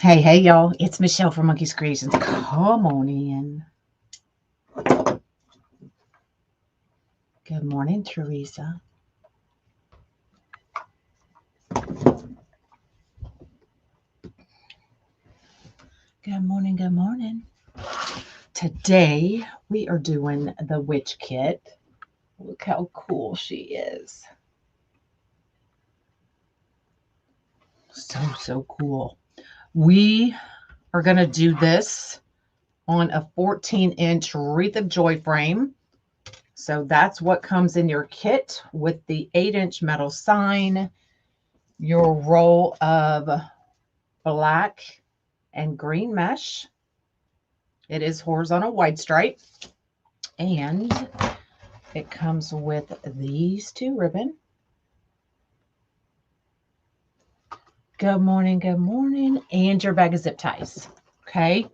Hey, hey, y'all. It's Michelle from Monkey's Creations. Come on in. Good morning, Teresa. Good morning, good morning. Today, we are doing the witch kit. Look how cool she is. So cool. We are going to do this on a 14-inch Wreath of Joy frame. So that's what comes in your kit with the 8-inch metal sign, your roll of black and green mesh. It is horizontal wide stripe, and it comes with these two ribbon. Good morning, and your bag of zip ties. Okay,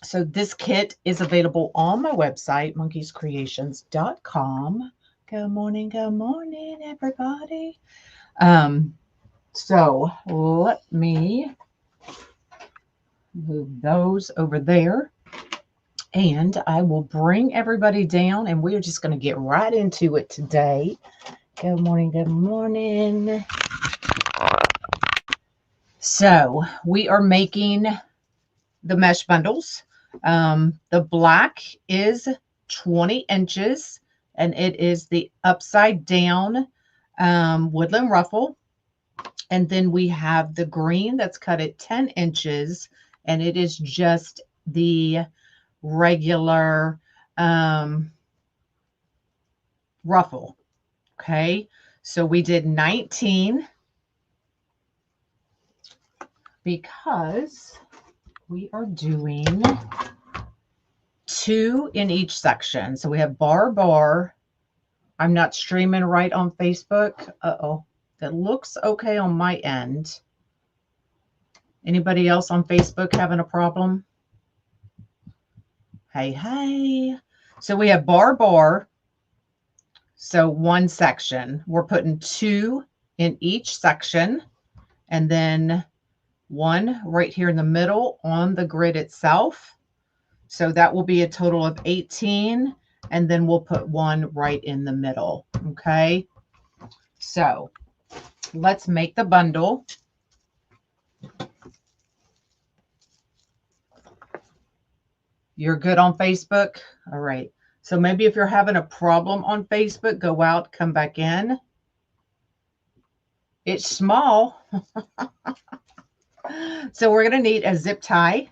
so this kit is available on my website, monkeyscreations.com. Good morning, everybody. So let me move those over there, and I will bring everybody down, and we are just going to get right into it today. Good morning. So we are making the mesh bundles. The black is 20 inches, and it is the upside down woodland ruffle. And then we have the green that's cut at 10 inches, and it is just the regular ruffle. Okay, so we did 19 because we are doing 2 in each section. So we have bar. I'm not streaming right on Facebook. Uh-oh. That looks okay on my end. Anybody else on Facebook having a problem? Hey. So we have bar. So one section. We're putting 2 in each section, and then 1 right here in the middle on the grid itself. So that will be a total of 18, and then we'll put 1 right in the middle. Okay, so let's make the bundle. You're good on Facebook? All right. So maybe if you're having a problem on Facebook, go out, come back in. It's small. So we're going to need a zip tie,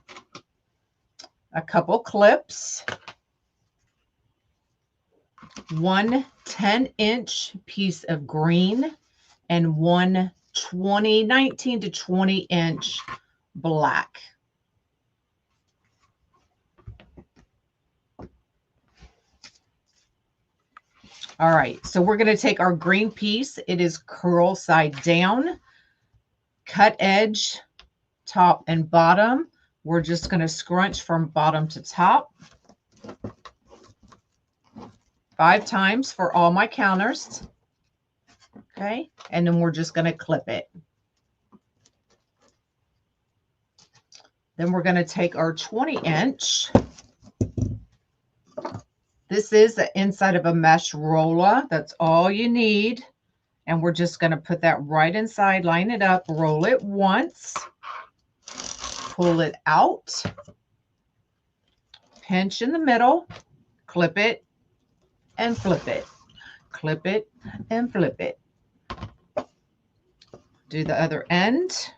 a couple clips, 1 10-inch piece of green, and 1 19 to 20-inch black. All right, so we're going to take our green piece. It is curl side down, cut edge, top and bottom. We're just going to scrunch from bottom to top 5 times for all my counters. Okay, and then we're just going to clip it. Then we're going to take our 20-inch. This is the inside of a mesh roller. That's all you need. And we're just going to put that right inside, line it up, roll it once, pull it out, pinch in the middle, clip it, and flip it. Clip it and flip it. Do the other end.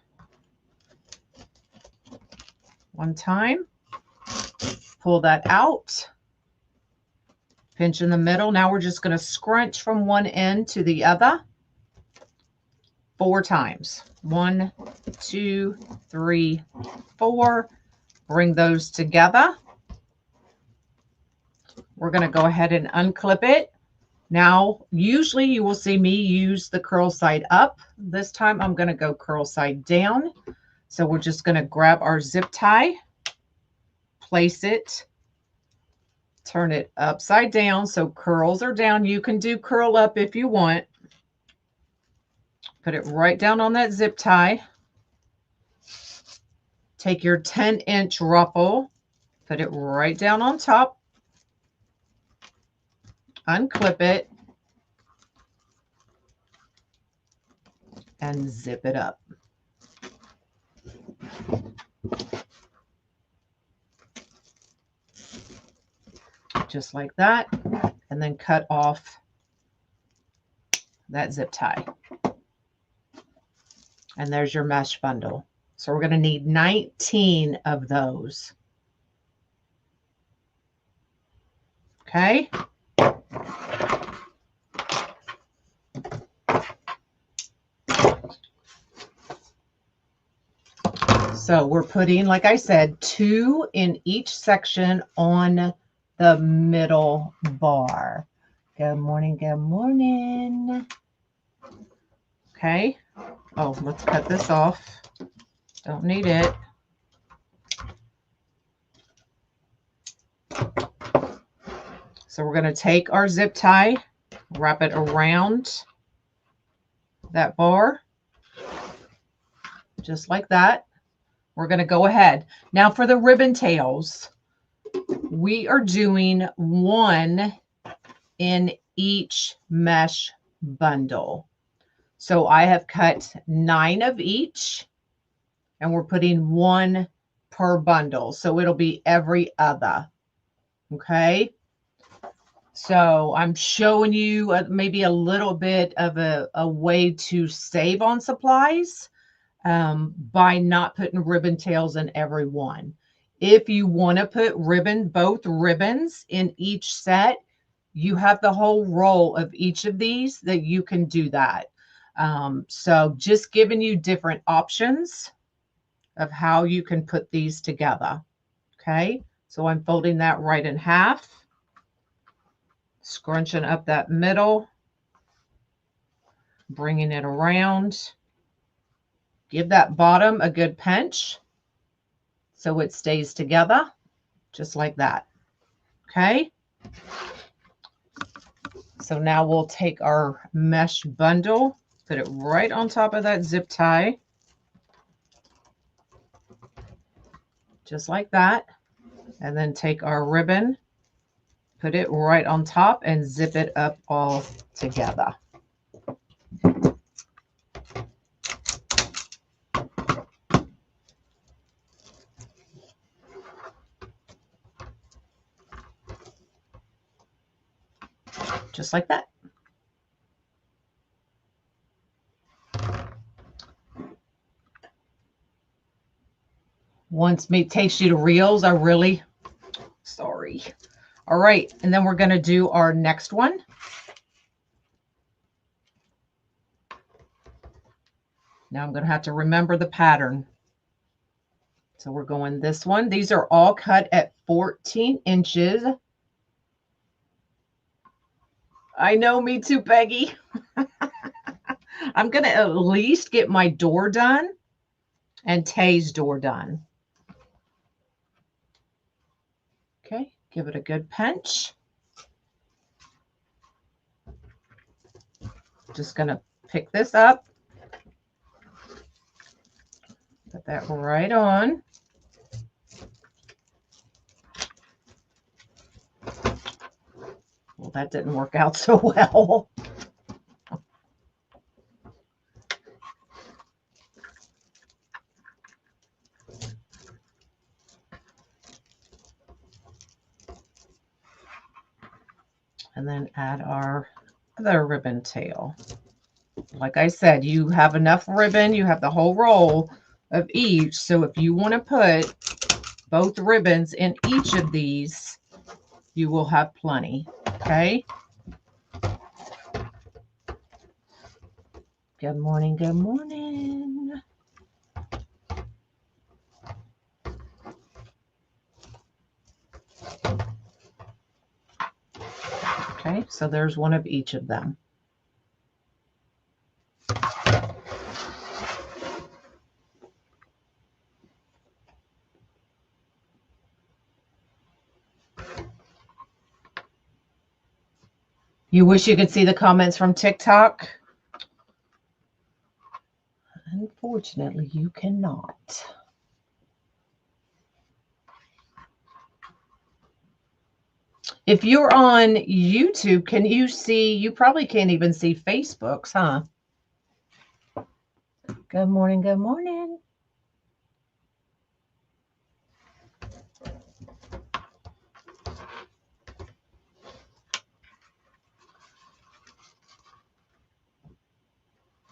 One time. Pull that out. Pinch in the middle. Now we're just going to scrunch from one end to the other 4 times. 1, 2, 3, 4. Bring those together. We're going to go ahead and unclip it. Now, usually you will see me use the curl side up. This time I'm going to go curl side down. So we're just going to grab our zip tie, place it, turn it upside down so curls are down. You can do curl up if you want. Put it right down on that zip tie. Take your 10-inch ruffle, put it right down on top, unclip it, and zip it up. Just like that, and then cut off that zip tie. And there's your mesh bundle. So we're going to need 19 of those. Okay. So we're putting, like I said, 2 in each section on the middle bar. Good morning, good morning. Okay. Oh, let's cut this off. Don't need it. So we're going to take our zip tie, wrap it around that bar, just like that. We're going to go ahead. Now for the ribbon tails, we are doing 1 in each mesh bundle. So I have cut 9 of each, and we're putting 1 per bundle. So it'll be every other. Okay. So I'm showing you maybe a little bit of a way to save on supplies by not putting ribbon tails in every one. If you want to put both ribbons in each set, you have the whole roll of each of these that you can do that. So just giving you different options of how you can put these together. Okay, so I'm folding that right in half, scrunching up that middle, bringing it around. Give that bottom a good pinch so it stays together, just like that. Okay. So now we'll take our mesh bundle, put it right on top of that zip tie, just like that. And then take our ribbon, put it right on top, and zip it up all together. Just like that. Once meat takes you to reels, sorry. All right, and then we're going to do our next one. Now I'm going to have to remember the pattern. So we're going this one. These are all cut at 14 inches. I know, me too, Peggy. I'm going to at least get my door done and Tay's door done. Okay, give it a good pinch. Just going to pick this up. Put that right on. Well, that didn't work out so well. And then add our other ribbon tail. Like I said, you have enough ribbon, you have the whole roll of each. So if you want to put both ribbons in each of these, you will have plenty. Okay. Good morning. Good morning. Okay, so there's one of each of them. You wish you could see the comments from TikTok? Unfortunately, you cannot. If you're on YouTube, can you see? You probably can't even see Facebook's, huh? Good morning. Good morning.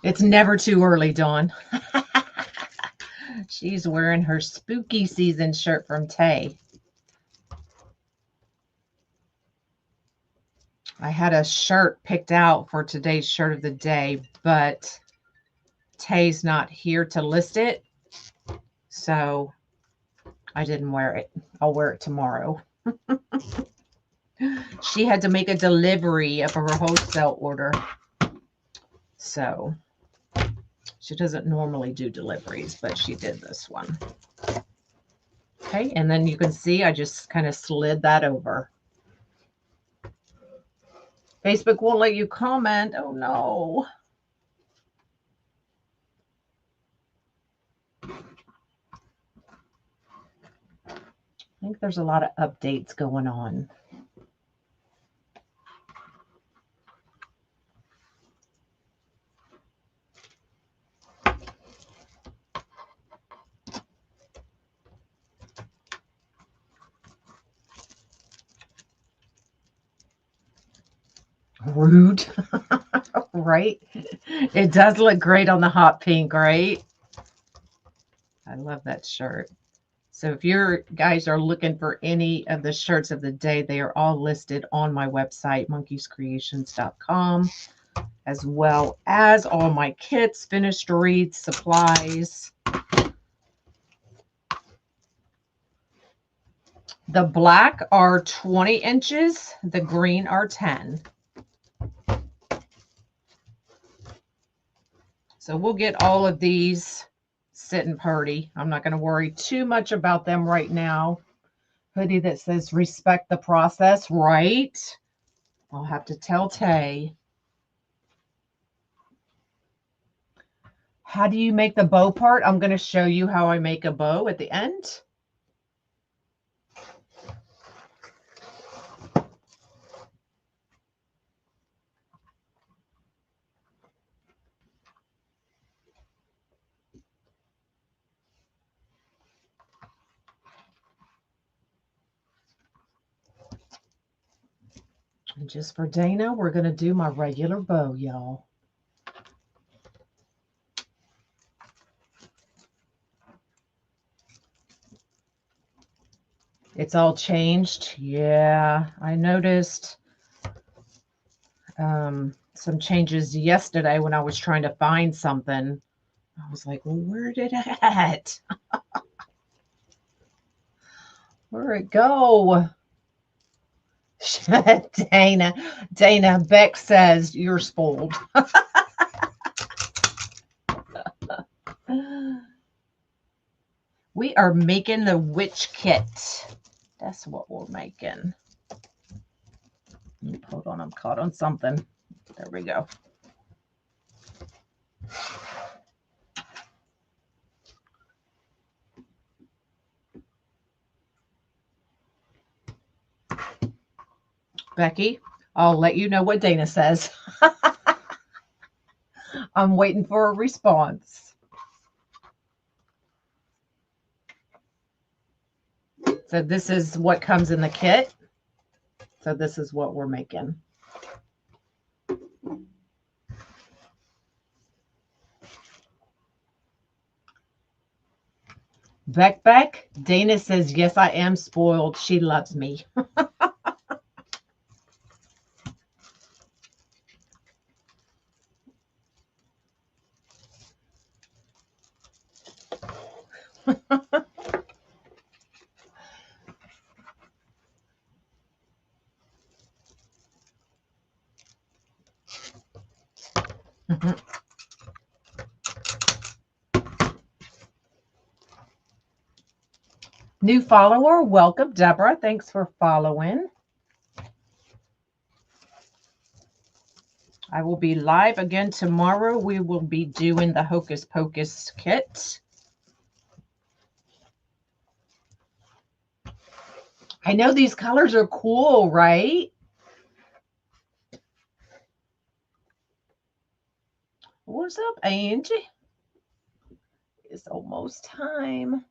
It's never too early, Dawn. She's wearing her spooky season shirt from Tay. I had a shirt picked out for today's shirt of the day, but Tay's not here to list it, so I didn't wear it. I'll wear it tomorrow. She had to make a delivery of her wholesale order, so she doesn't normally do deliveries, but she did this one. Okay, and then you can see I just kind of slid that over. Facebook won't let you comment. Oh, no. I think there's a lot of updates going on. Rude. Right? It does look great on the hot pink, right? I love that shirt. So if you guys are looking for any of the shirts of the day, they are all listed on my website, monkeyscreations.com, as well as all my kits, finished wreaths, supplies. The black are 20 inches. The green are 10. So we'll get all of these sitting pretty. I'm not going to worry too much about them right now. Hoodie that says respect the process, right? I'll have to tell Tay. How do you make the bow part? I'm going to show you how I make a bow at the end. And just for Dana, we're going to do my regular bow, y'all. It's all changed. Yeah, I noticed some changes yesterday when I was trying to find something. I was like, well, where did it at? Where'd it go? Dana, Beck says you're spoiled. We are making the witch kit. That's what we're making. Hold on, I'm caught on something. There we go. Becky, I'll let you know what Dana says. I'm waiting for a response. So this is what comes in the kit. So this is what we're making. Beck, Dana says, yes, I am spoiled. She loves me. New follower, welcome, Deborah. Thanks for following. I will be live again tomorrow. We will be doing the Hocus Pocus kit. I know these colors are cool, right? What's up, Angie? It's almost time.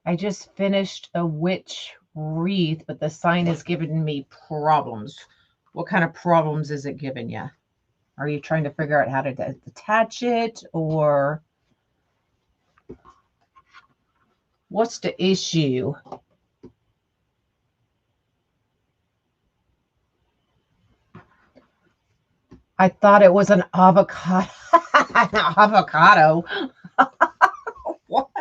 I just finished a witch wreath, but the sign is giving me problems. What kind of problems is it giving you? Are you trying to figure out how to detach it, or what's the issue? I thought it was an avocado. An avocado. What?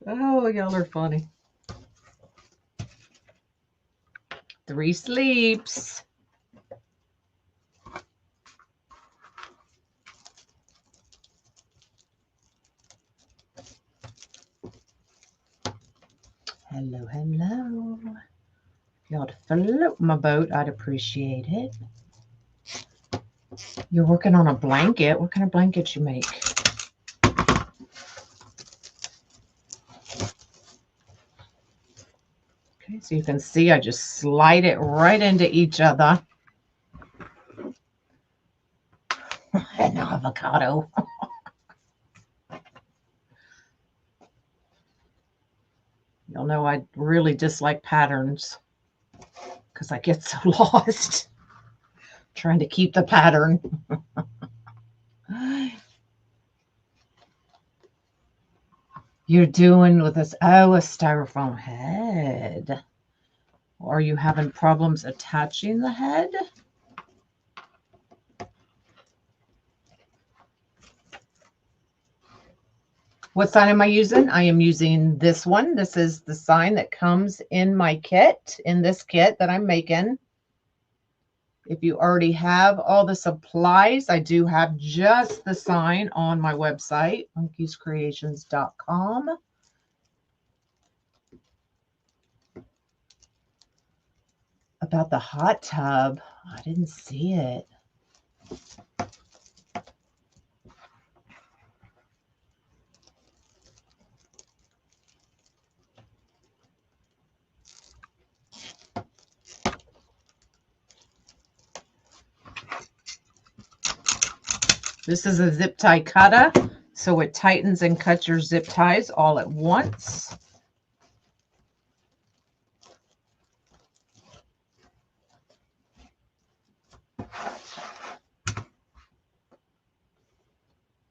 Oh, y'all are funny. 3 sleeps. Hello, hello. If y'all to float my boat, I'd appreciate it. You're working on a blanket. What kind of blanket you make? Okay, so you can see I just slide it right into each other. An avocado. You'll know I really dislike patterns because I get so lost trying to keep the pattern. You're doing with this, oh, a styrofoam head. Are you having problems attaching the head? What sign am I using? I am using this one. This is the sign that comes in my kit, in this kit that I'm making. If you already have all the supplies, I do have just the sign on my website, monkeyscreations.com. About the hot tub, I didn't see it. This is a zip tie cutter, so it tightens and cuts your zip ties all at once.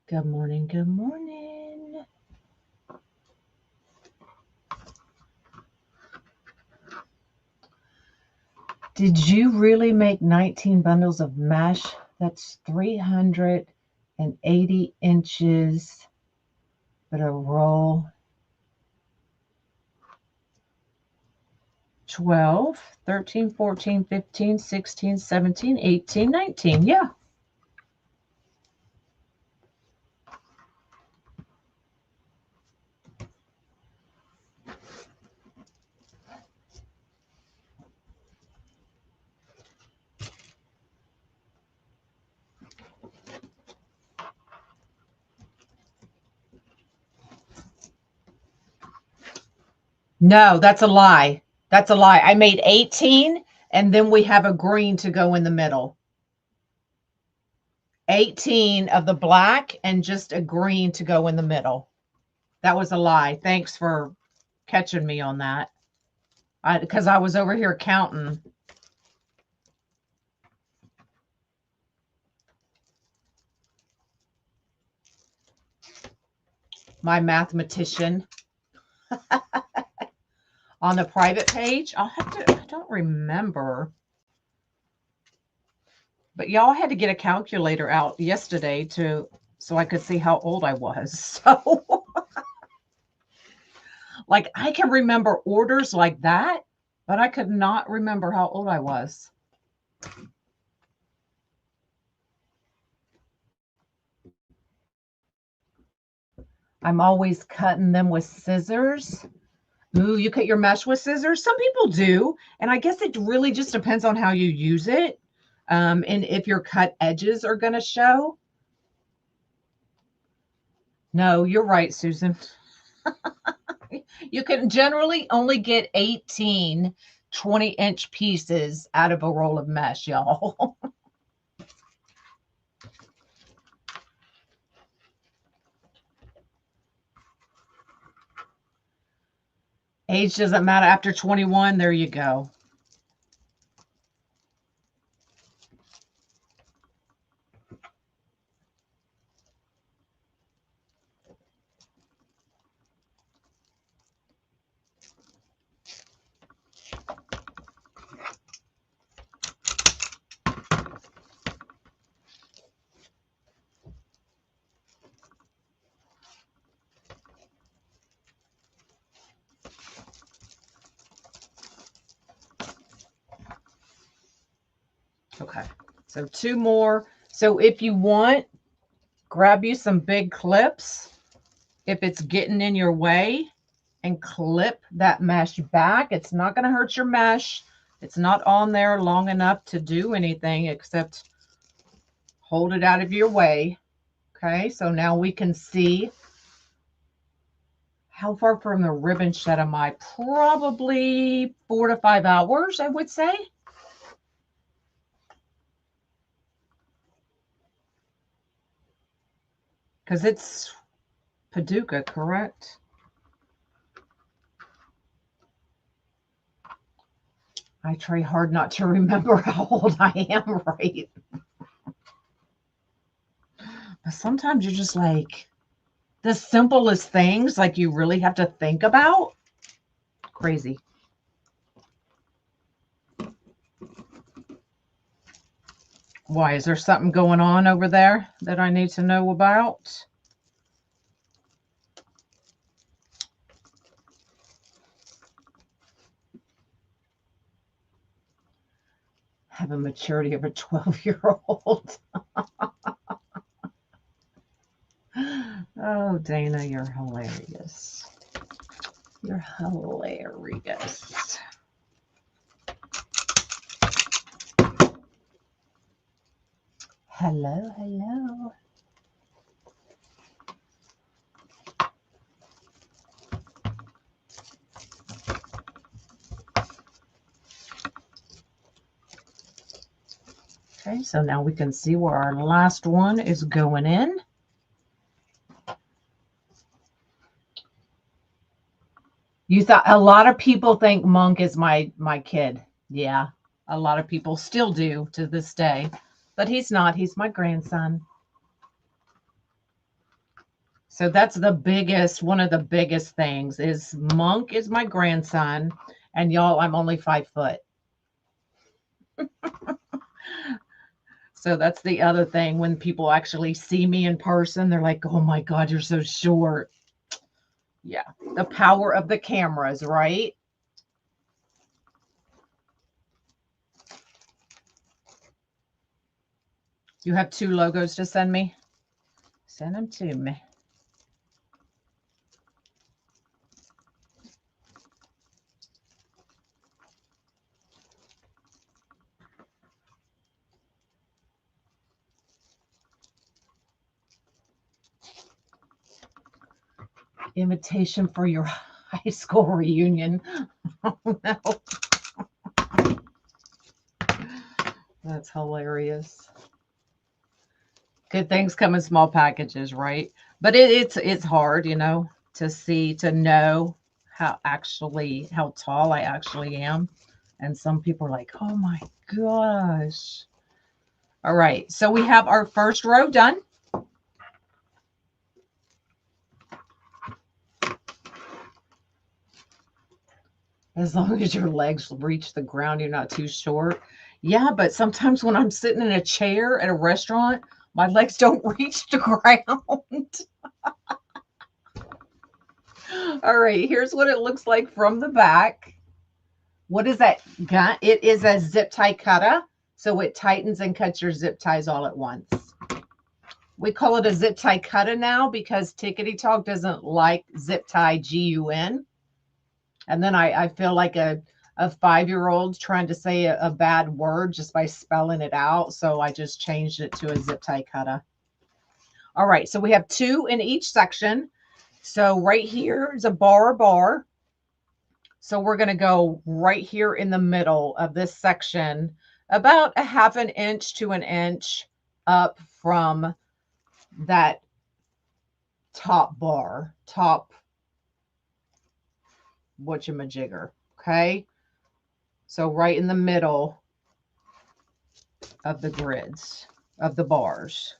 Good morning, good morning. Did you really make 19 bundles of mesh? That's 380 inches, but a roll 12, 13, 14, 15, 16, 17, 18, 19. Yeah. No, that's a lie. That's a lie. I made 18, and then we have a green to go in the middle. 18 of the black and just a green to go in the middle. That was a lie. Thanks for catching me on that. Because I was over here counting. My mathematician. On the private page, I'll have to, I don't remember. But y'all had to get a calculator out yesterday so I could see how old I was. So like I can remember orders like that, but I could not remember how old I was. I'm always cutting them with scissors. Ooh, you cut your mesh with scissors? Some people do. And I guess it really just depends on how you use it. And if your cut edges are going to show. No, you're right, Susan. You can generally only get 18 20-inch pieces out of a roll of mesh, y'all. Age doesn't matter. After 21, there you go. Okay, so 2 more. So if you want, grab you some big clips if it's getting in your way and clip that mesh back. It's not going to hurt your mesh. It's not on there long enough to do anything except hold it out of your way. Okay, so now we can see how far from the ribbon shed am I? Probably 4 to 5 hours, I would say. Because it's Paducah, correct? I try hard not to remember how old I am, right? But sometimes you're just like, the simplest things, like you really have to think about. Crazy. Why? Is there something going on over there that I need to know about? Have a maturity of a 12-year-old. Oh, Dana, you're hilarious. You're hilarious. Hello, hello. Okay, so now we can see where our last one is going in. You thought, a lot of people think Monk is my kid. Yeah, a lot of people still do to this day, but he's not. He's my grandson. So that's the biggest, one of the biggest things is Monk is my grandson, and y'all, I'm only 5 foot. So that's the other thing. When people actually see me in person, they're like, oh my God, you're so short. Yeah, the power of the cameras, right? You have 2 logos to send me? Send them to me. Invitation for your high school reunion. Oh, no. That's hilarious. Good things come in small packages, right? But it's hard, you know, to see, to know how tall I actually am. And some people are like, oh my gosh. All right, so we have our first row done. As long as your legs reach the ground, you're not too short. Yeah, but sometimes when I'm sitting in a chair at a restaurant, my legs don't reach the ground. All right, here's what it looks like from the back. What is that gun? It is a zip tie cutter, so it tightens and cuts your zip ties all at once. We call it a zip tie cutter now because Tickety Talk doesn't like zip tie GUN. And then I feel like a 5-year-old trying to say a bad word just by spelling it out. So I just changed it to a zip tie cutter. All right, so we have 2 in each section. So right here is a bar. So we're going to go right here in the middle of this section, about a half an inch to an inch up from that top bar, top whatchamajigger. Okay. So right in the middle of the grids, of the bars.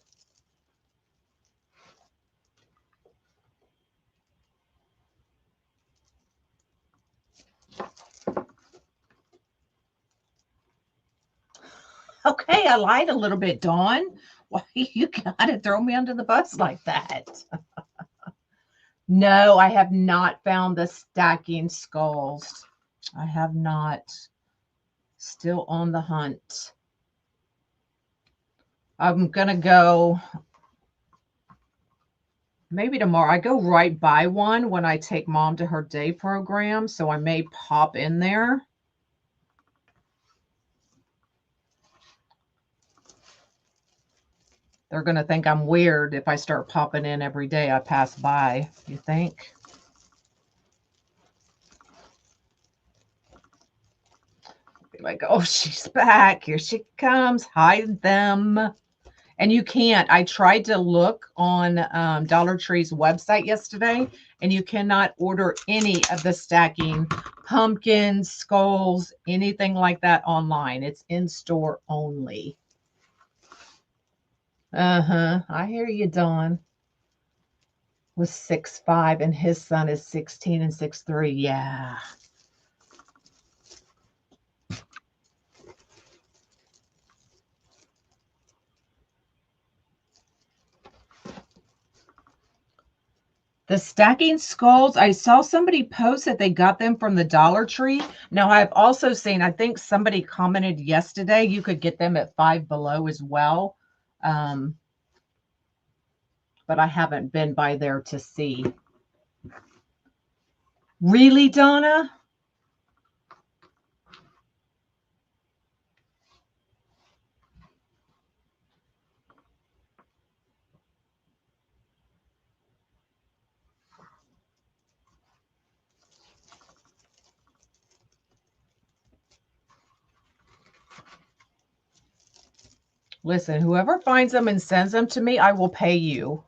Okay, I lied a little bit, Dawn. Why you gotta throw me under the bus like that? No, I have not found the stacking skulls. I have not. Still on the hunt. I'm gonna go maybe tomorrow. I go right by one when I take Mom to her day program, so I may pop in there. They're going to think I'm weird if I start popping in every day I pass by, you think? Be like, oh, she's back. Here she comes. Hide them. And you can't. I tried to look on Dollar Tree's website yesterday, and you cannot order any of the stacking pumpkins, skulls, anything like that online. It's in-store only. Uh-huh. I hear you, Dawn. Was 6'5", and his son is 16 and 6'3". Yeah. The stacking skulls, I saw somebody post that they got them from the Dollar Tree. Now, I've also seen, I think somebody commented yesterday, you could get them at Five Below as well. But I haven't been by there to see. Really, Donna? Listen, whoever finds them and sends them to me, I will pay you.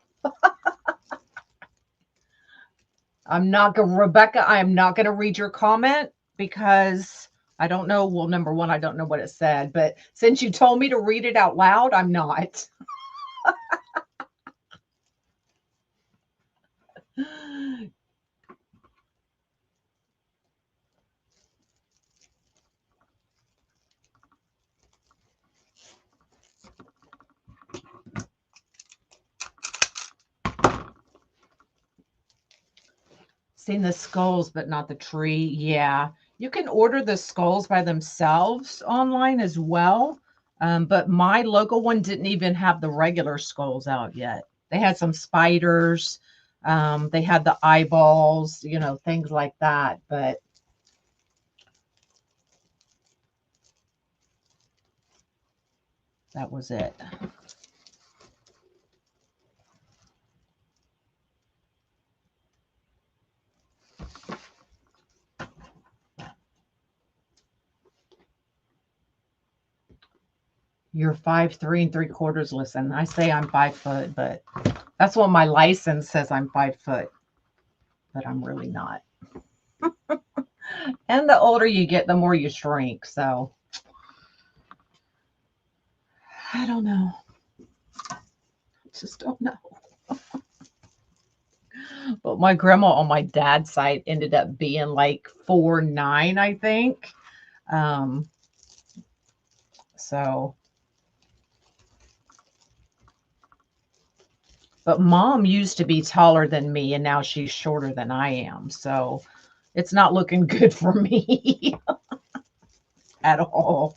Rebecca, I am not going to read your comment because I don't know. Well, number one, I don't know what it said, but since you told me to read it out loud, I'm not. Seen the skulls, but not the tree. Yeah. You can order the skulls by themselves online as well. But my local one didn't even have the regular skulls out yet. They had some spiders. They had the eyeballs, you know, things like that. But that was it. You're 5'3" and 3/4. Listen, I say I'm 5 foot, but that's what my license says. I'm 5 foot, but I'm really not. And the older you get, the more you shrink. So I don't know. Just don't know. But my grandma on my dad's side ended up being like 4'9", I think. So, but Mom used to be taller than me, and now she's shorter than I am. So it's not looking good for me at all.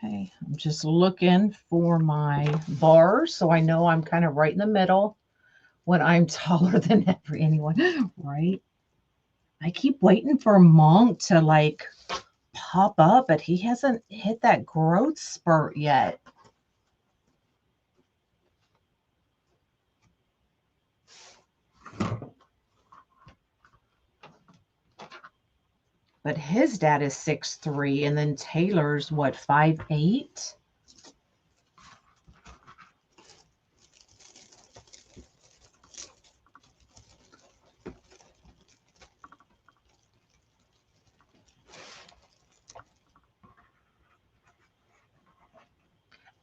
Okay, I'm just looking for my bars so I know I'm kind of right in the middle when I'm taller than anyone, right? I keep waiting for Monk to like pop up, but he hasn't hit that growth spurt yet. But his dad is 6'3", and then Taylor's what, 5'8"?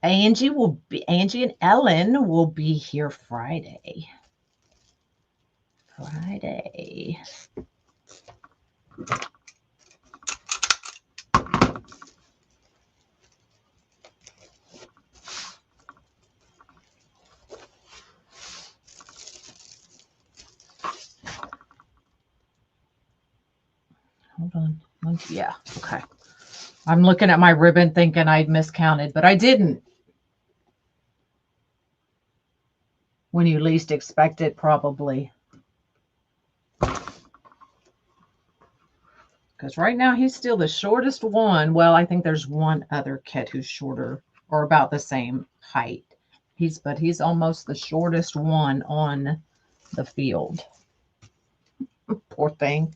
Angie and Ellen will be here Friday. Hold on. Yeah, okay. I'm looking at my ribbon thinking I'd miscounted, but I didn't. When you least expect it, probably. Because right now he's still the shortest one. Well, I think there's one other kit who's shorter or about the same height. But he's almost the shortest one on the field. Poor thing.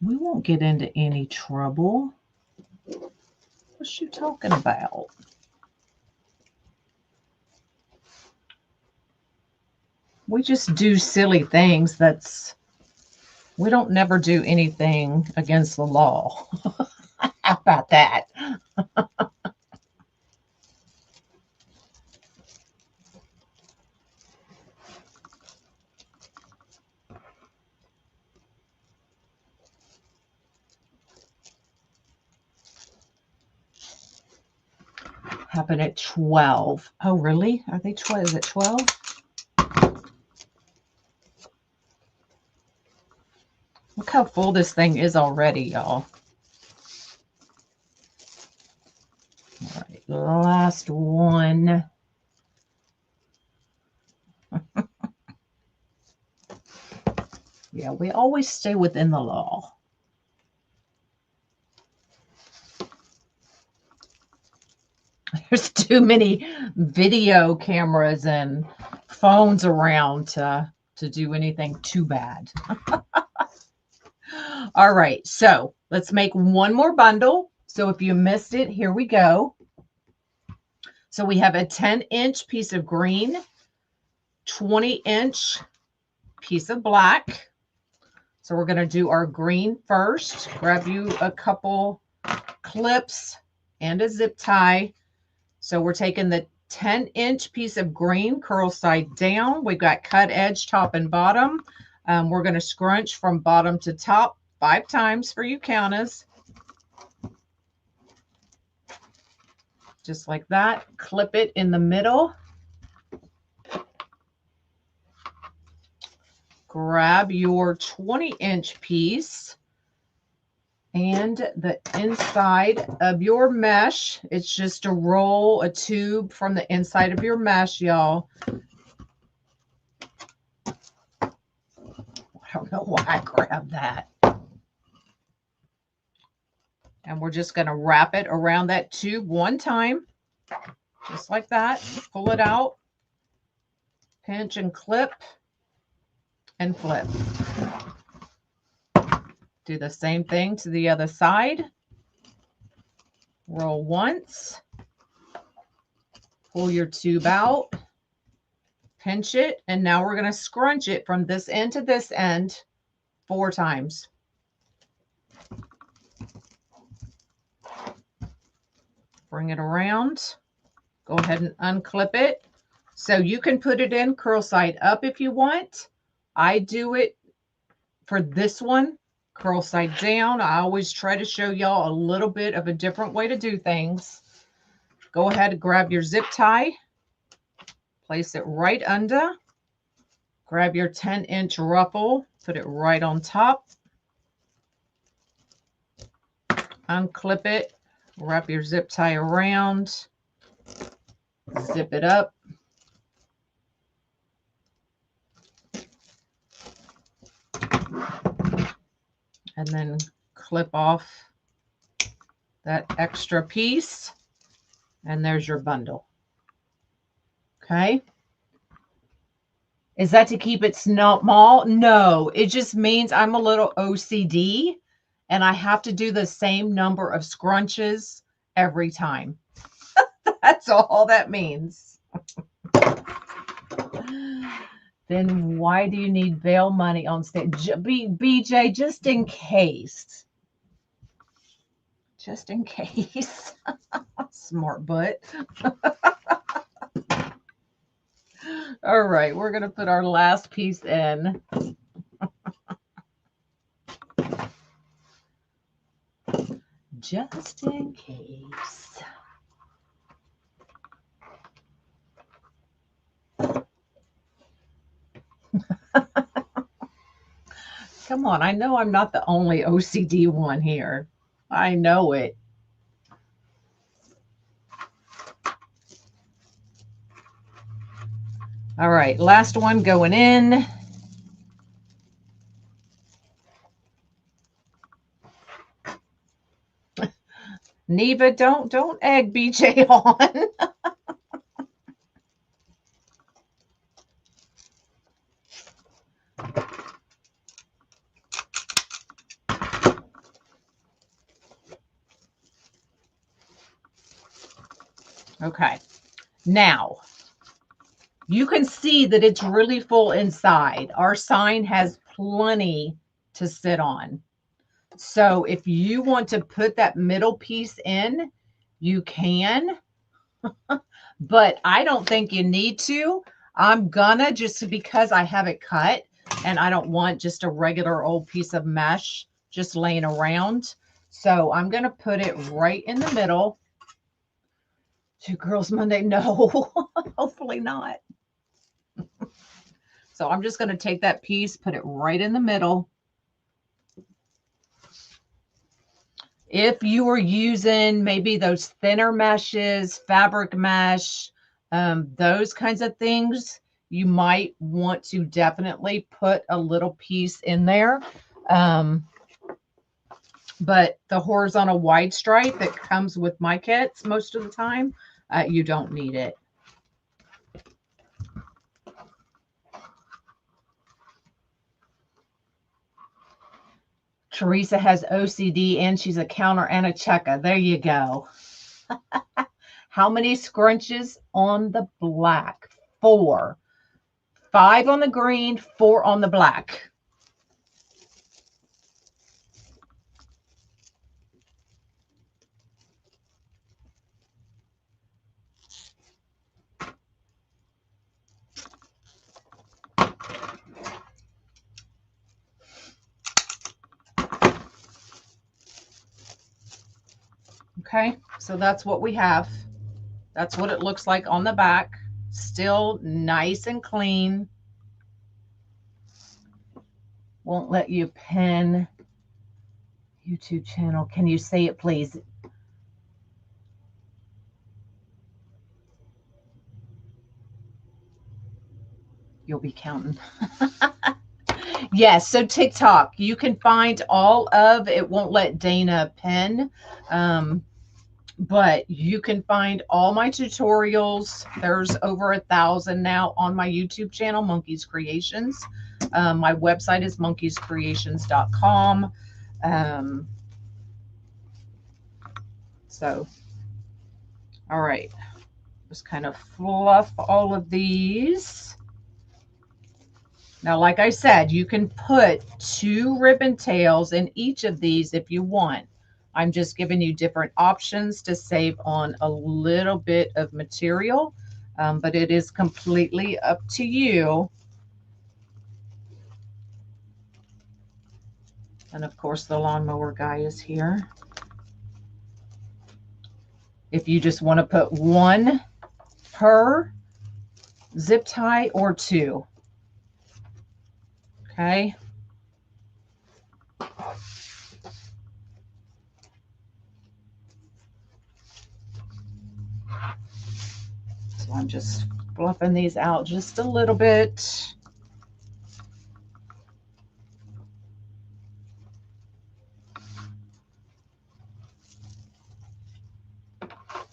We won't get into any trouble. What's you talking about? We just do silly things. We don't never do anything against the law. How about that? Happened at 12. Oh, really? Are they 12? Is it 12? Look how full this thing is already, y'all. All right, last one. Yeah, we always stay within the law. There's too many video cameras and phones around to do anything too bad. All right, so let's make one more bundle. So if you missed it, here we go. So we have a 10-inch piece of green, 20-inch piece of black. So we're going to do our green first. Grab you a couple clips and a zip tie. So we're taking the 10-inch piece of green, curl side down. We've got cut edge top and bottom. We're going to scrunch from bottom to top 5 times for you counters. Just like that. Clip it in the middle. Grab your 20-inch piece and the inside of your mesh. It's just a tube from the inside of your mesh, y'all. I don't know why I grabbed that. And we're just going to wrap it around that tube one time, just like that. Pull it out, pinch and clip, and flip. Do the same thing to the other side. Roll once. Pull your tube out. Pinch it. And now we're going to scrunch it from this end to this end 4 times. Bring it around. Go ahead and unclip it. So you can put it in curl side up if you want. I do it for this one, curl side down. I always try to show y'all a little bit of a different way to do things. Go ahead and grab your zip tie. Place it right under. Grab your 10-inch ruffle, put it right on top. Unclip it, wrap your zip tie around, zip it up. And then clip off that extra piece. And there's your bundle. Okay. Is that to keep it small? No, it just means I'm a little OCD and I have to do the same number of scrunches every time. That's all that means. Then why do you need bail money on stage? BJ, just in case. Just in case. Smart butt. All right, we're going to put our last piece in. Just in case. Come on, I know I'm not the only OCD one here. I know it. All right, last one going in. Neva, don't egg BJ on. Okay, now you can see that it's really full inside. Our sign has plenty to sit on. So if you want to put that middle piece in, you can, but I don't think you need to. I'm gonna, just because I have it cut and I don't want just a regular old piece of mesh just laying around. So I'm gonna put it right in the middle. Two Girls Monday, no, hopefully not. So I'm just gonna take that piece, put it right in the middle. If you were using maybe those thinner meshes, fabric mesh, those kinds of things, you might want to definitely put a little piece in there. But the horizontal wide stripe that comes with my kits most of the time, you don't need it. Teresa has OCD and she's a counter and a checker. There you go. How many scrunches on the black? 4. 5 on the green, 4 on the black. Okay, so that's what we have. That's what it looks like on the back. Still nice and clean. Won't let you pin YouTube channel. Can you say it, please? You'll be counting. Yes, so TikTok, you can find all of it. Won't let Dana pin. But you can find all my tutorials. There's over 1,000 now on my YouTube channel, Monkeys Creations. My website is monkeyscreations.com. So, all right. Just kind of fluff all of these. Now, like I said, you can put 2 ribbon tails in each of these if you want. I'm just giving you different options to save on a little bit of material, but it is completely up to you. And of course, the lawnmower guy is here. If you just want to put 1 per, zip tie or 2. Okay. So I'm just fluffing these out just a little bit.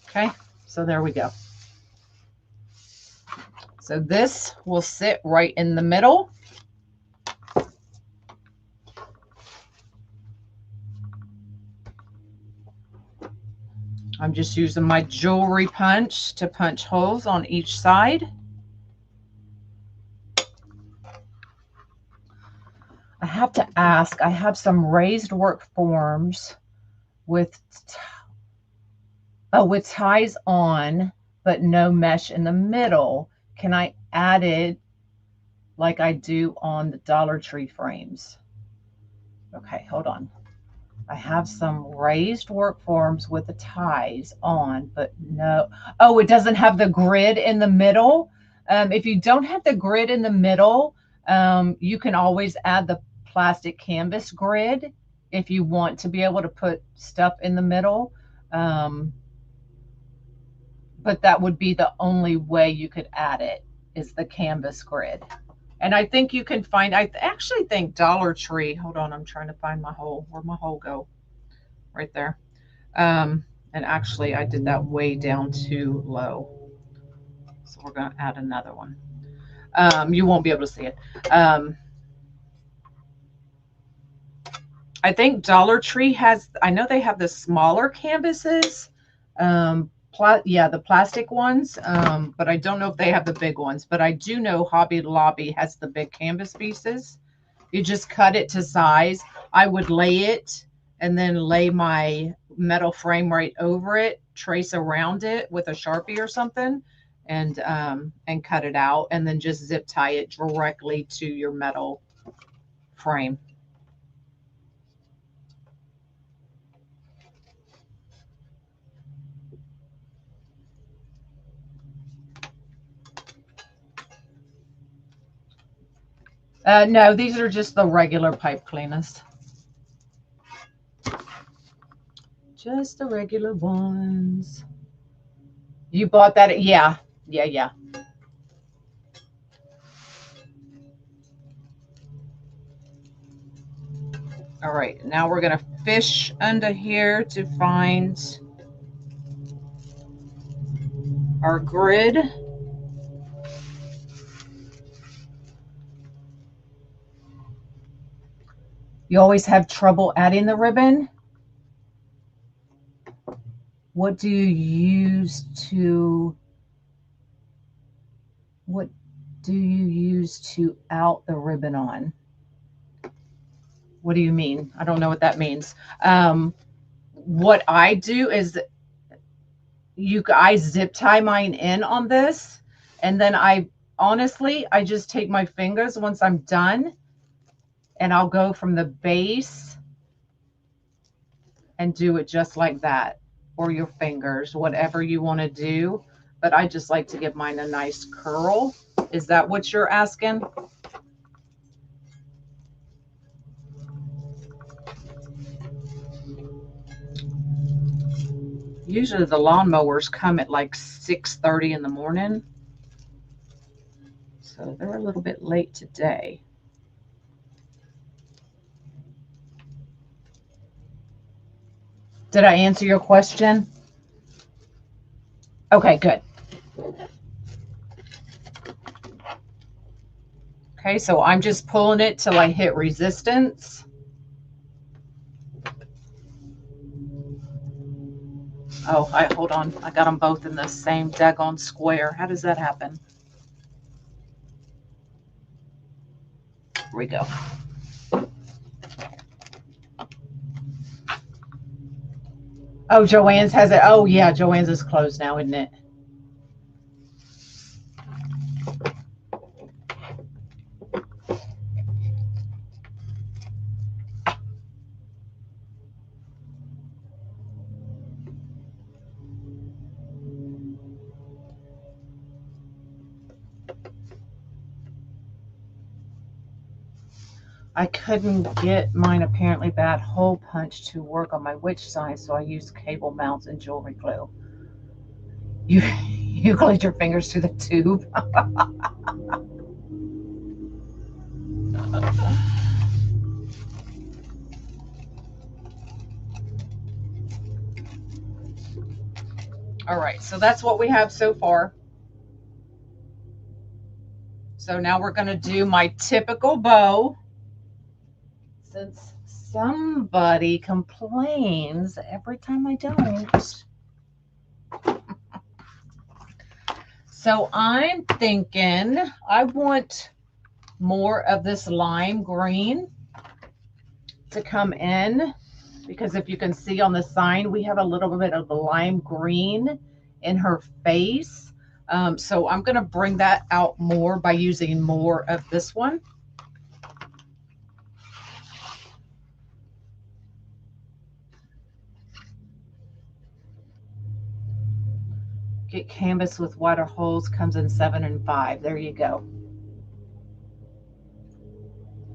Okay, so there we go. So this will sit right in the middle. I'm just using my jewelry punch to punch holes on each side. I have to ask, I have some raised work forms with ties on, but no mesh in the middle. Can I add it like I do on the Dollar Tree frames? Okay, hold on. I have some raised work forms with the ties on, but no. Oh, it doesn't have the grid in the middle. If you don't have the grid in the middle, you can always add the plastic canvas grid if you want to be able to put stuff in the middle. But that would be the only way you could add it, is the canvas grid. And I think you can find, I actually think Dollar Tree, hold on, I'm trying to find my hole. Where'd my hole go? Right there. And actually I did that way down too low. So we're going to add another one. You won't be able to see it. I think Dollar Tree has, I know they have the smaller canvases. Yeah, the plastic ones, but I don't know if they have the big ones. But I do know Hobby Lobby has the big canvas pieces. You just cut it to size. I would lay it and then lay my metal frame right over it, trace around it with a Sharpie or something, and cut it out, and then just zip tie it directly to your metal frame. No, these are just the regular pipe cleaners. Just the regular ones. You bought that? Yeah. Yeah. All right. Now we're going to fish under here to find our grid. You always have trouble adding the ribbon. What do you use to out the ribbon on? What do you mean? I don't know what that means. What I do is I zip tie mine in on this, and then I just take my fingers once I'm done, and I'll go from the base and do it just like that, or your fingers, whatever you want to do. But I just like to give mine a nice curl. Is that what you're asking? Usually the lawnmowers come at like 6:30 in the morning. So they're a little bit late today. Did I answer your question? Okay, good. Okay, so I'm just pulling it till I hit resistance. Oh, hold on. I got them both in the same daggone square. How does that happen? Here we go. Oh, Joann's has it. Oh, yeah, Joann's is closed now, isn't it? I couldn't get mine apparently bad hole punch to work on my witch sign, so I used cable mounts and jewelry glue. You glued your fingers to the tube. All right, so that's what we have so far. So now we're going to do my typical bow. Since somebody complains every time I don't. So I'm thinking I want more of this lime green to come in, because if you can see on the sign, we have a little bit of the lime green in her face. So I'm going to bring that out more by using more of this one. Get canvas with wider holes, comes in 7 and 5. There you go.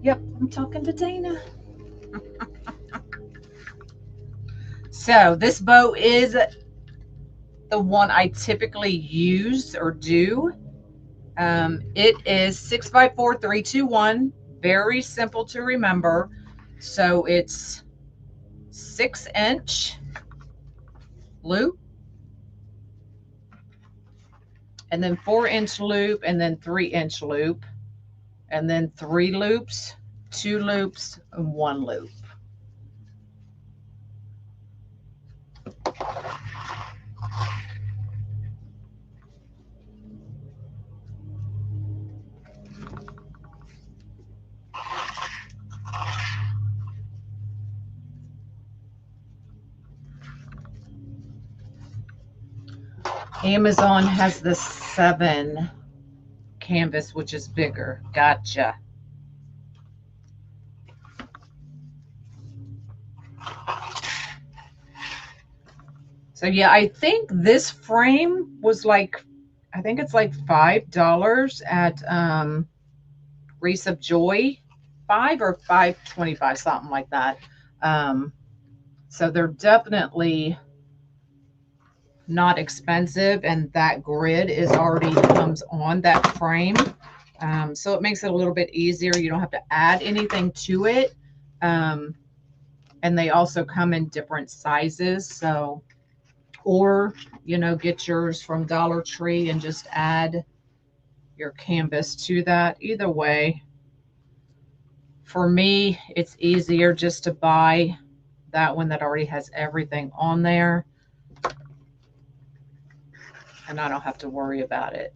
Yep, I'm talking to Dana. So this bow is the one I typically use or do. It is 6x4-3-2-1. Very simple to remember. So it's 6-inch loop, and then 4-inch loop, and then 3-inch loop, and then 3 loops, 2 loops, and 1 loop. Amazon has the 7 canvas, which is bigger. Gotcha. So yeah, I think this frame was like, I think it's like $5 at Wreath of Joy, 5 or $5.25, something like that. So they're definitely not expensive, and that grid is already comes on that frame. So it makes it a little bit easier. You don't have to add anything to it. And they also come in different sizes. So, or, you know, get yours from Dollar Tree and just add your canvas to that. Either way, for me, it's easier just to buy that one that already has everything on there, and I don't have to worry about it.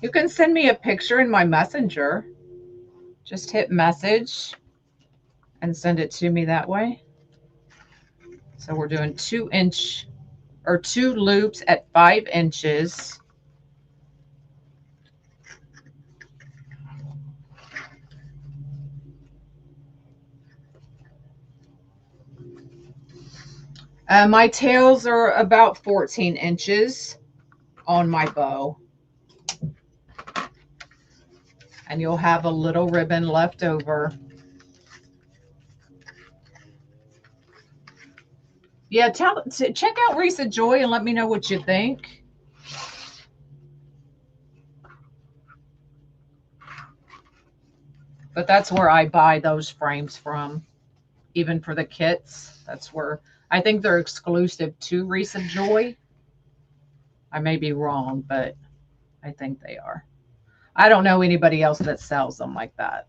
You can send me a picture in my messenger. Just hit message and send it to me that way. So we're doing 2-inch or 2 loops at 5 inches. My tails are about 14 inches on my bow. And you'll have a little ribbon left over. Yeah, check out Wreath of Joy and let me know what you think. But that's where I buy those frames from, even for the kits. That's where I think they're exclusive to Wreath of Joy. I may be wrong, but I think they are. I don't know anybody else that sells them like that.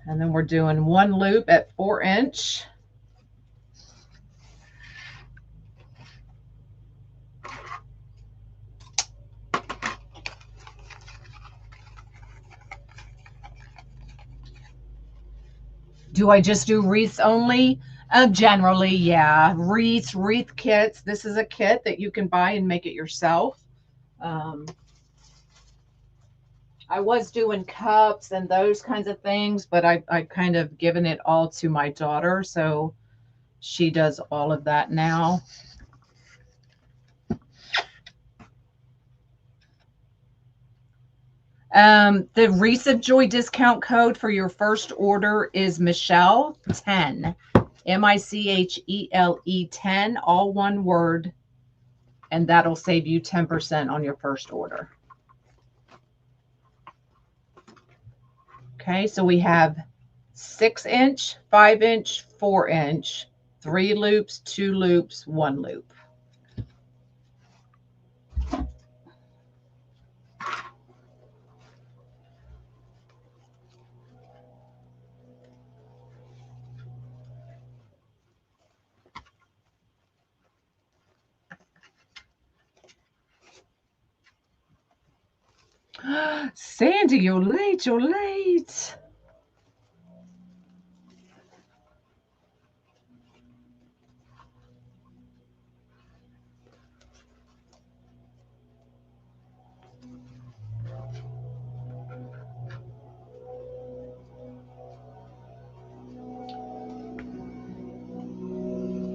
And then we're doing 1 loop at 4-inch. Do I just do wreaths only? Generally, yeah. Wreath kits. This is a kit that you can buy and make it yourself. I was doing cups and those kinds of things, but I kind of given it all to my daughter. So She does all of that now. The Wreath of Joy discount code for your first order is Michelle 10, MICHELE 10, all one word, and that'll save you 10% on your first order. Okay, so we have 6-inch, 5-inch, 4-inch, 3 loops, 2 loops, 1 loop. Sandy, you're late, you're late.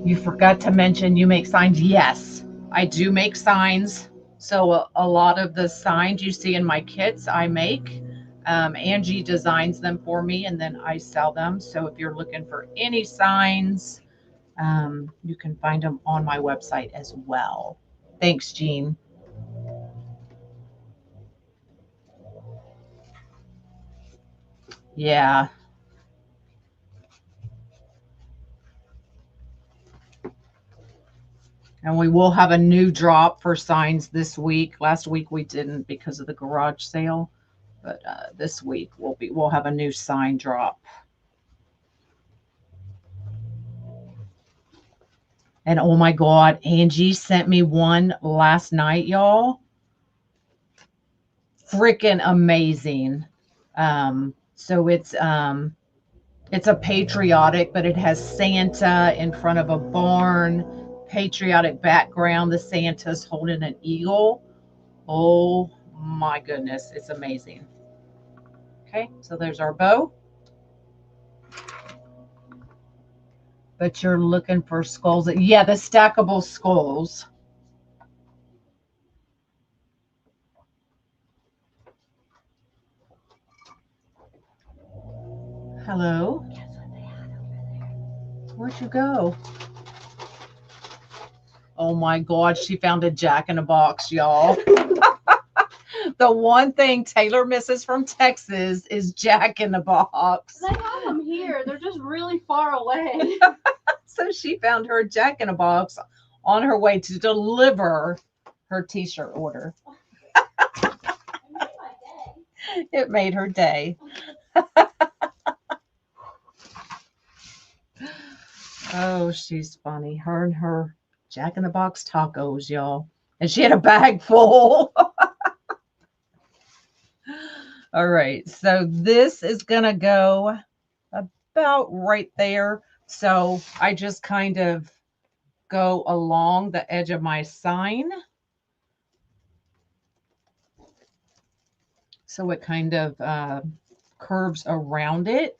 You forgot to mention you make signs. Yes, I do make signs. So a lot of the signs you see in my kits, I make. Angie designs them for me, and then I sell them. So if you're looking for any signs, you can find them on my website as well. Thanks, Jean. Yeah. And we will have a new drop for signs this week. Last week we didn't because of the garage sale, but this week we'll have a new sign drop. And oh my God, Angie sent me one last night, y'all. Freaking amazing. So it's a patriotic, but it has Santa in front of a barn, patriotic background. The Santa's holding an eagle. Oh my goodness, it's amazing. Okay, so there's our bow. But you're looking for skulls. Yeah, the stackable skulls. Hello? Where'd you go? Oh my God, she found a Jack-in-a-Box, y'all. The one thing Taylor misses from Texas is Jack-in-a-Box. They have them here. They're just really far away. So she found her Jack-in-a-Box on her way to deliver her t-shirt order. It made her day. Oh, she's funny. Her and her Jack-in-the-Box tacos, y'all. And she had a bag full. All right. So this is going to go about right there. So I just kind of go along the edge of my sign. So it kind of curves around it.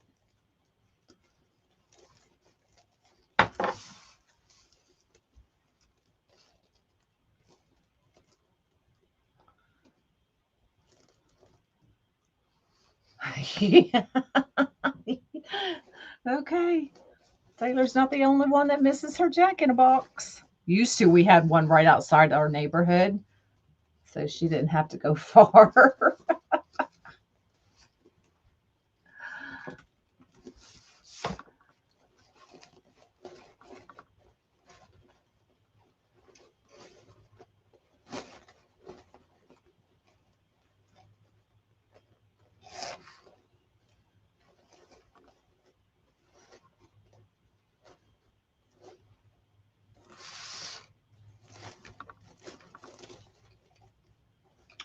Okay. Taylor's not the only one that misses her Jack-in-a-Box. Used to, we had one right outside our neighborhood, so she didn't have to go far.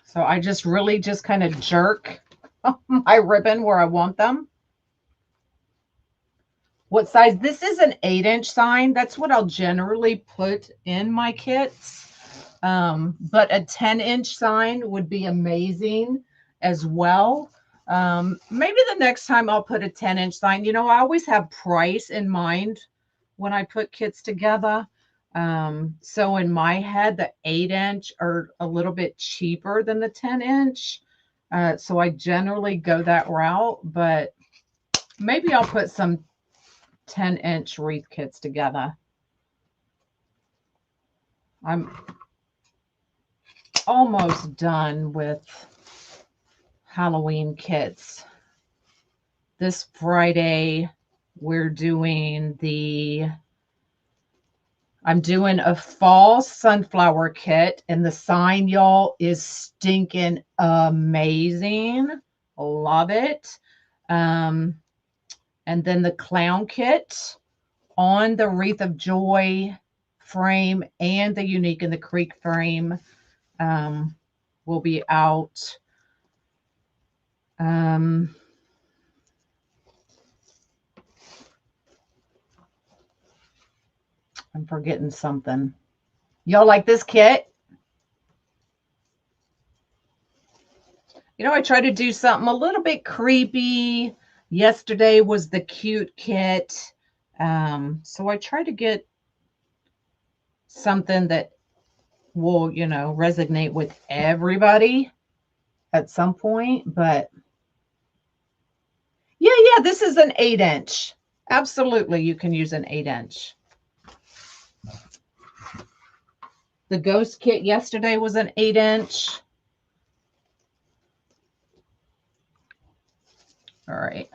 So I just really just kind of jerk my ribbon where I want them. What size? This is an 8-inch sign. That's what I'll generally put in my kits. But a 10-inch sign would be amazing as well. Maybe the next time I'll put a 10-inch sign. You know, I always have price in mind when I put kits together. So in my head, the 8-inch are a little bit cheaper than the 10-inch. So I generally go that route, but maybe I'll put some 10-inch wreath kits together. I'm almost done with Halloween kits. This Friday, we're doing I'm doing a fall sunflower kit, and the sign, y'all, is stinking amazing. Love it. And then the clown kit on the Wreath of Joy frame and the Unique in the Creek frame will be out. I'm forgetting something. Y'all like this kit? You know, I try to do something a little bit creepy. Yesterday was the cute kit. So I try to get something that will, you know, resonate with everybody at some point. But yeah, this is an 8-inch. Absolutely, you can use an 8-inch. The ghost kit yesterday was an 8-inch. All right.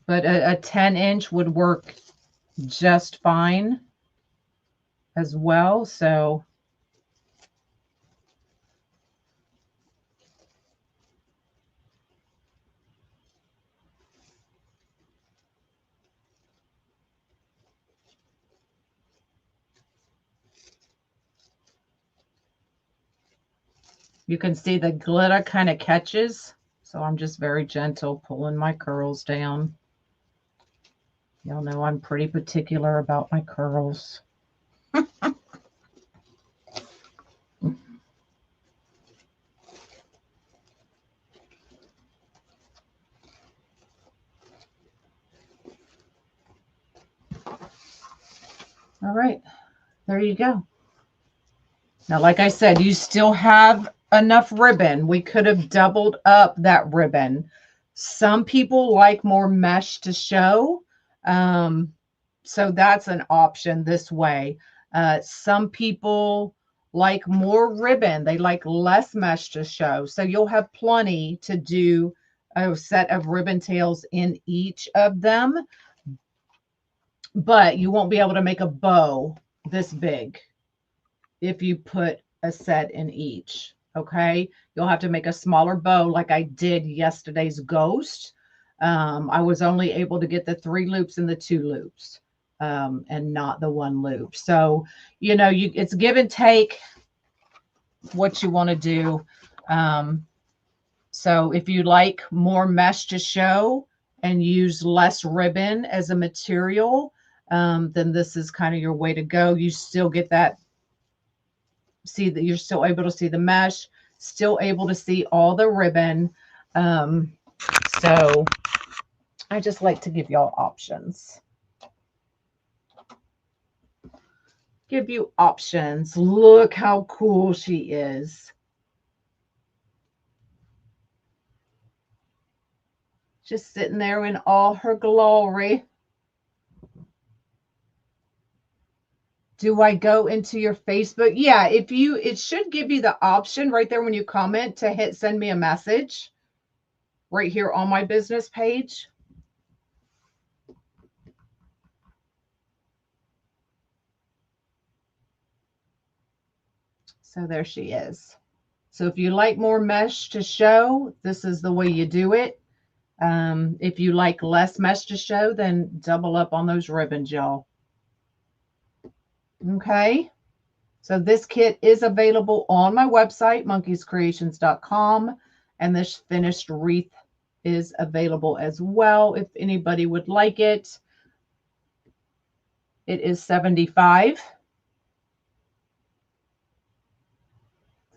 But a 10-inch would work just fine as well. So you can see the glitter kind of catches. So I'm just very gentle pulling my curls down. Y'all know I'm pretty particular about my curls. All right, there you go. Now, like I said, you still have enough ribbon. We could have doubled up that ribbon. Some people like more mesh to show. So that's an option this way. Some people like more ribbon. They like less mesh to show. So you'll have plenty to do a set of ribbon tails in each of them. But you won't be able to make a bow this big if you put a set in each. Okay, you'll have to make a smaller bow like I did yesterday's ghost. I was only able to get the 3 loops and the 2 loops and not the 1 loop. So, you know, it's give and take what you want to do. So if you like more mesh to show and use less ribbon as a material, then this is kind of your way to go. You still get that, see that you're still able to see the mesh, still able to see all the ribbon. So I just like to give y'all options. Give you options. Look how cool she is. Just sitting there in all her glory. Do I go into your Facebook? Yeah, it should give you the option right there when you comment to hit send me a message right here on my business page. So there she is. So if you like more mesh to show, this is the way you do it. If you like less mesh to show, then double up on those ribbons, y'all. Okay. So this kit is available on my website, monkeyscreations.com, and this finished wreath is available as well if anybody would like it. It is $75.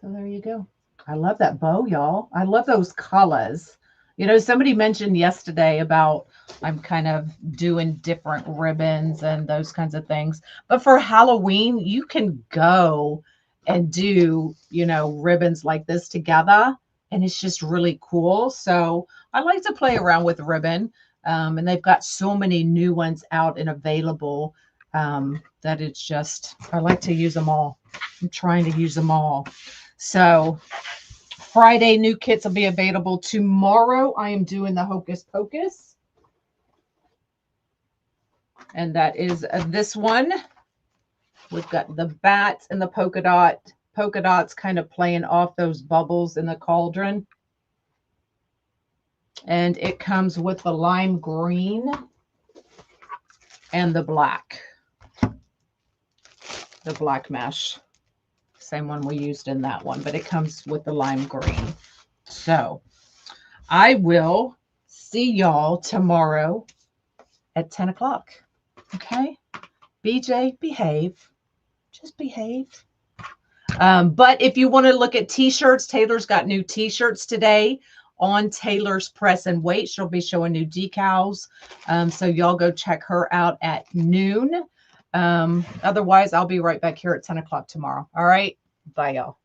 So there you go. I love that bow, y'all. I love those colors. You know, somebody mentioned yesterday about I'm kind of doing different ribbons and those kinds of things. But for Halloween, you can go and do, you know, ribbons like this together. And it's just really cool. So I like to play around with ribbon. And they've got so many new ones out and available that it's just, I like to use them all. I'm trying to use them all. So Friday, new kits will be available. Tomorrow, I am doing the Hocus Pocus. And that is this one. We've got the bats and the polka dots kind of playing off those bubbles in the cauldron. And it comes with the lime green and the black mesh. Same one we used in that one, but it comes with the lime green. So I will see y'all tomorrow at 10 o'clock. Okay? BJ, behave. Just behave. But if you want to look at t-shirts, Taylor's got new t-shirts today on Taylor's Press and Wait. She'll be showing new decals. So y'all go check her out at noon. Otherwise, I'll be right back here at 10 o'clock tomorrow. All right. Bye, y'all.